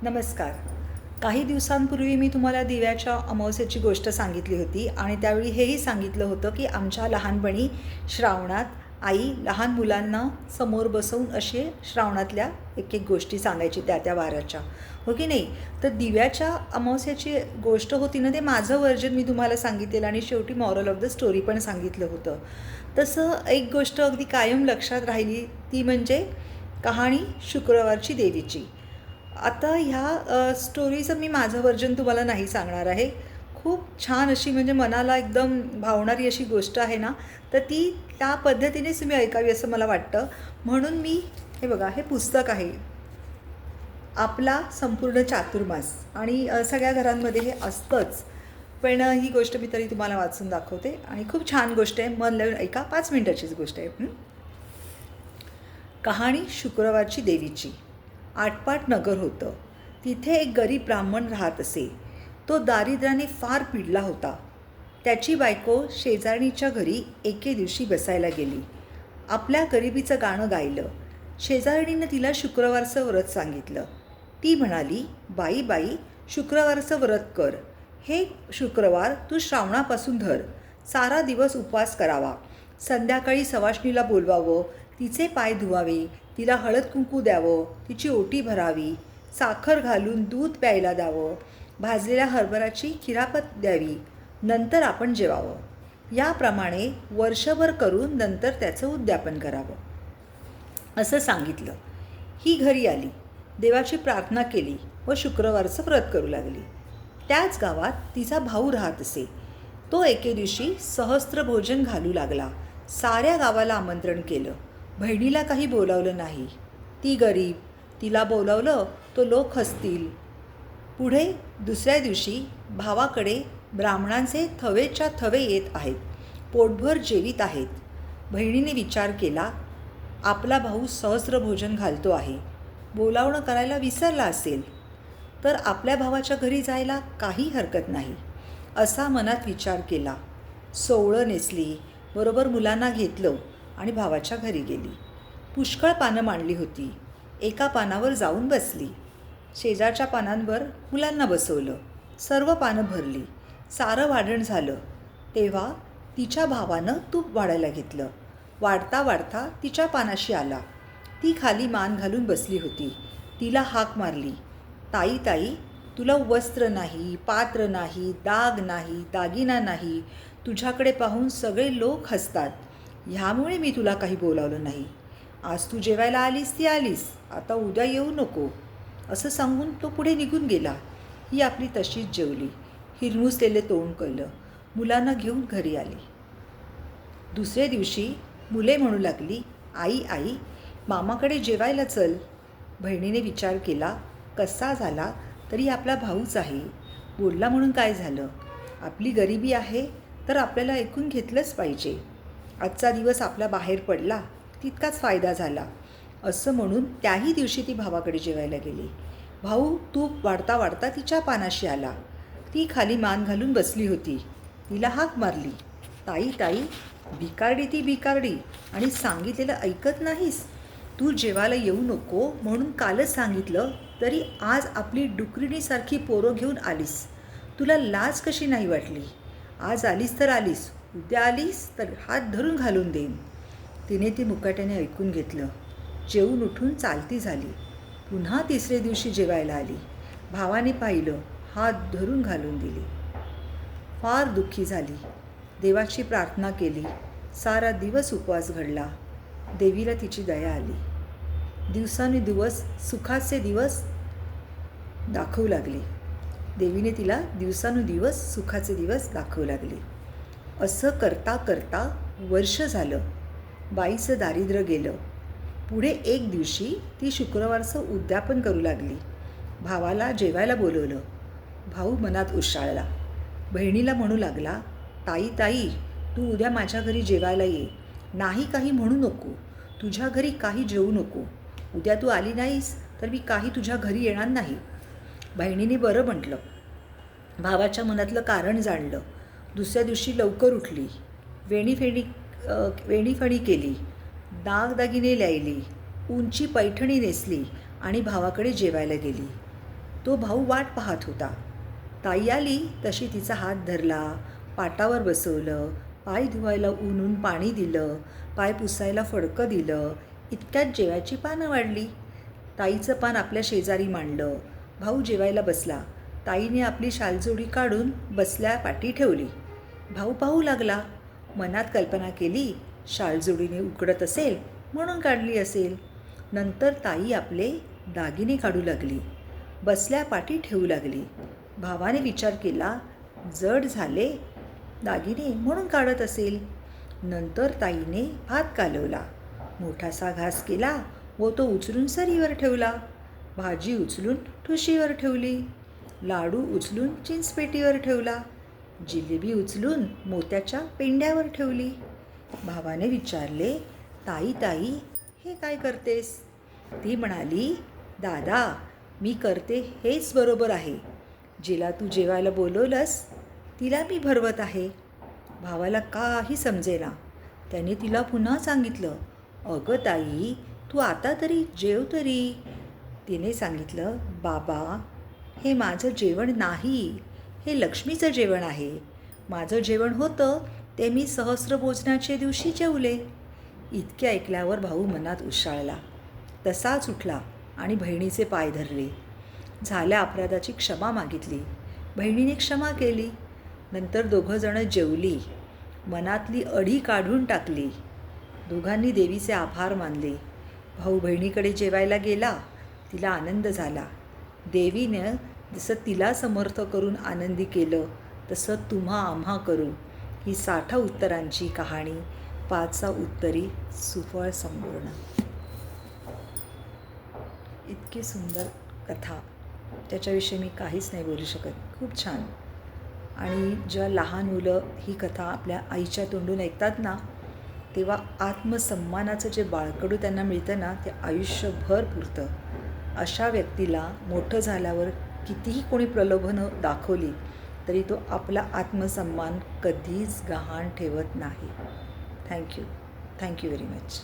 नमस्कार. काही दिवसांपूर्वी मी तुम्हाला दिव्याच्या अमावस्येची गोष्ट सांगितली होती आणि त्यावेळी हेही सांगितलं होतं की आमच्या लहानपणी श्रावणात आई लहान मुलांना समोर बसवून असे श्रावणातल्या एक एक गोष्टी सांगायची त्या वाराच्या, हो की नाही? तर दिव्याच्या अमावस्येची गोष्ट होती ना, ते माझं व्हर्जन मी तुम्हाला सांगितलेलं आणि शेवटी मॉरल ऑफ द स्टोरी पण सांगितलं होतं. तसं एक गोष्ट अगदी कायम लक्षात राहिली, ती म्हणजे कहाणी शुक्रवारची देवीची. आता ह्या स्टोरीचं मी माझं व्हर्जन तुम्हाला नाही सांगणार आहे. खूप छान अशी म्हणजे मनाला एकदम भावणारी अशी गोष्ट आहे ना, तर ती त्या पद्धतीनेच तुम्ही ऐकावी असं मला वाटतं. म्हणून मी हे बघा, हे पुस्तक आहे आपला संपूर्ण चातुर्मास आणि सगळ्या घरांमध्ये हे असतंच. पण ही गोष्ट मी तरी तुम्हाला वाचून दाखवते आणि खूप छान गोष्ट आहे. मन लावून ऐका, 5 मिनिटाचीच गोष्ट आहे. कहाणी शुक्रवारची देवीची. आटपाट नगर होतं. तिथे एक गरीब ब्राह्मण राहत असे. तो दारिद्र्याने फार पिडला होता. त्याची बायको शेजारणीच्या घरी एके दिवशी बसायला गेली. आपल्या गरिबीचं गाणं गायलं. शेजारणीनं तिला शुक्रवारचं व्रत सांगितलं. ती म्हणाली, बाई बाई, शुक्रवारचं व्रत कर. हे शुक्रवार तू श्रावणापासून धर. सारा दिवस उपवास करावा. संध्याकाळी सवाष्णीला बोलवावं, तिचे पाय धुवावे, तिला हळद कुंकू द्यावं, तिची ओटी भरावी, साखर घालून दूध प्यायला द्यावं, भाजलेल्या हरभऱ्याची खिरापत द्यावी, नंतर आपण जेवावं. याप्रमाणे वर्षभर करून नंतर त्याचं उद्यापन करावं असं सांगितलं. ही घरी आली, देवाची प्रार्थना केली व शुक्रवारचं व्रत करू लागली. त्याच गावात तिचा भाऊ राहत असे. तो एके दिवशी सहस्त्र भोजन घालू लागला. साऱ्या गावाला आमंत्रण केलं. बहिणीला काही बोलावलं नाही. ती गरीब, तिला बोलावलं तो लोक हसतील. पुढे दुसऱ्या दिवशी भावाकडे ब्राह्मणांचे थवेच्या थवे येत आहेत. पोटभर जेवीत आहेत. बहिणीने विचार केला, आपला भाऊ सहस्त्र भोजन घालतो आहे, बोलावणं करायला विसरला असेल, तर आपल्या भावाच्या घरी जायला काही हरकत नाही असा मनात विचार केला. सोवळं नेसली, बरोबर मुलांना घेतलं आणि भावाच्या घरी गेली. पुष्कळ पानं मांडली होती. एका पानावर जाऊन बसली. शेजारच्या पानांवर मुलांना बसवलं. सर्व पानं भरली. सारं वाढण झालं. तेव्हा तिच्या भावानं तूप वाढायला घेतलं. वाढता वाढता तिच्या पानाशी आला. ती खाली मान घालून बसली होती. तिला हाक मारली, ताई ताई, तुला वस्त्र नाही, पात्र नाही, दाग नाही, दागिना नाही. तुझ्याकडे पाहून सगळे लोक हसतात. ह्यामुळे मी तुला काही बोलावलं नाही. आज तू जेवायला आलीस ती आलीस, आता उद्या येऊ नको असं सांगून तो पुढे निघून गेला. ही आपली तशीच जेवली. हिरमुसलेले तोंड कळलं. मुलांना घेऊन घरी आली. दुसऱ्या दिवशी मुले म्हणू लागली, आई आई, मामाकडे जेवायला चल. बहिणीने विचार केला, कसा झाला तरी आपला भाऊच आहे, बोलला म्हणून काय झालं. आपली गरिबी आहे तर आपल्याला ऐकून घेतलंच पाहिजे. आजचा दिवस आपला बाहेर पडला तितकाच फायदा झाला असं म्हणून त्याही दिवशी ती भावाकडे जेवायला गेली. भाऊ तूप वाढता वाढता तिच्या पानाशी आला. ती खाली मान घालून बसली होती. तिला हाक मारली, ताई ताई, भिकारडी ती भिकारडी, आणि सांगितलेलं ऐकत नाहीस. तू जेवायला येऊ नको म्हणून कालच सांगितलं, तरी आज आपली डुकरिणीसारखी पोरं घेऊन आलीस. तुला लाज कशी नाही वाटली? आज आलीस तर आलीस, उद्या आलीस तर हात धरून घालून देईन. तिने ती मुकाट्याने ऐकून घेतलं. जेवून उठून चालती झाली. पुन्हा तिसरे दिवशी जेवायला आली. भावाने पाहिलं, हात धरून घालून दिली. फार दुःखी झाली. देवाची प्रार्थना केली. सारा दिवस उपवास घडला. देवीला तिची दया आली. दिवसानुदिवस सुखाचे दिवस दाखवू लागले. देवीने तिला दिवसानुदिवस सुखाचे दिवस दाखवू लागले. असं करता करता वर्ष झालं. बाईचं दारिद्र्य गेलं. पुढे एक दिवशी ती शुक्रवारचं उद्यापन करू लागली. भावाला जेवायला बोलवलं. भाऊ मनात उशाळला. बहिणीला म्हणू लागला, ताई ताई, तू उद्या माझ्या घरी जेवायला ये. नाही काही म्हणू नको. तुझ्या घरी काही जेवू नको. उद्या तू आली नाहीस तर मी काही तुझ्या घरी येणार नाही. बहिणीने बरं म्हटलं. भावाच्या मनातलं कारण जाणलं. दुसऱ्या दिवशी लवकर उठली. वेणीफणी केली. दागदागिने ल्यायली. उंची पैठणी नेसली आणि भावाकडे जेवायला गेली. तो भाऊ वाट पाहत होता. ताई आली तशी तिचा हात धरला, पाटावर बसवलं, पाय धुवायला ऊनून पाणी दिलं, पाय पुसायला फडकं दिलं. इतक्यात जेवायची पानं वाढली. ताईचं पान आपल्या शेजारी मांडलं. भाऊ जेवायला बसला. ताईने आपली शालजोडी काढून बसल्या पाठी ठेवली. भाऊ पाहू लागला. मनात कल्पना केली, शालजोडीने उकडत असेल म्हणून काढली असेल. नंतर ताई आपले दागिने काढू लागली. बसल्या पाठी ठेवू लागली. भावाने विचार केला, जड झाले दागिने म्हणून काढत असेल. नंतर ताईने भात कालवला. मोठासा घास केला व तो उचलून सरीवर ठेवला. भाजी उचलून ठुशीवर ठेवली. लाडू उचलून चिंचपेटीवर ठेवला. जिलेबी उचलून मोत्याच्या पेंड्यावर ठेवली. भावाने विचारले, ताई ताई हे काय करतेस? ती म्हणाली, दादा मी करते हेच बरोबर आहे. जिला तू जेवायला बोलवलंस तिला मी भरवत आहे. भावाला काही समजेना. त्याने तिला पुन्हा सांगितलं, अगं ताई तू आता तरी जेव तरी. तिने सांगितलं, बाबा हे माझं जेवण नाही, हे लक्ष्मीचं जेवण आहे. माझं जेवण होतं ते मी सहस्त्रभोजनाच्या दिवशी जेवले. इतके ऐकल्यावर भाऊ मनात उशाळला. तसाच उठला आणि बहिणीचे पाय धरले. झाल्या अपराधाची क्षमा मागितली. बहिणीने क्षमा केली. नंतर दोघंजणं जेवली. मनातली अढी काढून टाकली. दोघांनी देवीचे आभार मानले. भाऊ बहिणीकडे जेवायला गेला. तिला आनंद झाला. देवीनं जसं तिला समर्थ करून आनंदी केलं तसं तुम्हा आम्हा करू. ही 60 उत्तरांची कहाणी 5 उत्तरी सुफळ संपूर्ण. इतकी सुंदर कथा, त्याच्याविषयी मी काहीच नाही बोलू शकत. खूप छान. आणि जेव्हा लहान मुलं ही कथा आपल्या आईच्या तोंडून ऐकतात ना, तेव्हा आत्मसन्मानाचं जे बाळकडू त्यांना मिळतं ना, ते आयुष्यभर पुरतं. अशा व्यक्तीला मोठं झाल्यावर कितीही कोणी प्रलोभनं दाखवली तरी तो आपला आत्मसन्मान कधीच गहाण ठेवत नाही. Thank you very much.